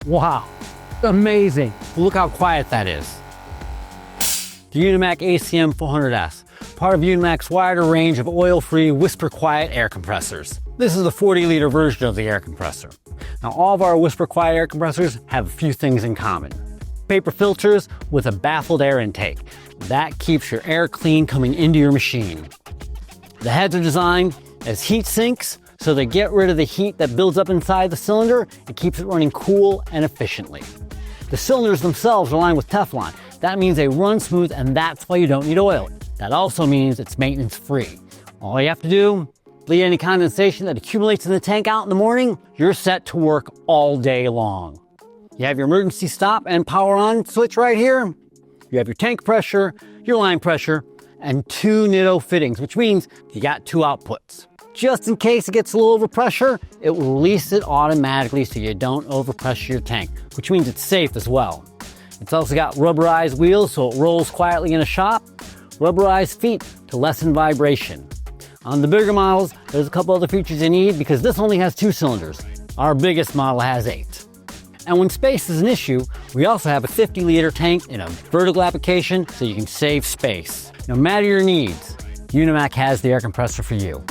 Wow, amazing. Look how quiet that is. The Unimac ACM 400S, part of Unimac's wider range of oil-free, whisper-quiet air compressors. This is the 40-liter version of the air compressor. Now, all of our whisper-quiet air compressors have a few things in common. Paper filters with a baffled air intake. That keeps your air clean coming into your machine. The heads are designed as heat sinks, so they get rid of the heat that builds up inside the cylinder and keeps it running cool and efficiently. The cylinders themselves are lined with Teflon. That means they run smooth, and that's why you don't need oil. That also means it's maintenance free. All you have to do, bleed any condensation that accumulates in the tank out in the morning, you're set to work all day long. You have your emergency stop and power on switch right here. You have your tank pressure, your line pressure, and 2 Nitto fittings, which means you got 2 outputs. Just in case it gets a little overpressure, it will release it automatically so you don't overpressure your tank, which means it's safe as well. It's also got rubberized wheels so it rolls quietly in a shop, rubberized feet to lessen vibration. On the bigger models, there's a couple other features you need because this only has 2 cylinders. Our biggest model has 8. And when space is an issue, we also have a 50-liter tank in a vertical application so you can save space. No matter your needs, Unimac has the air compressor for you.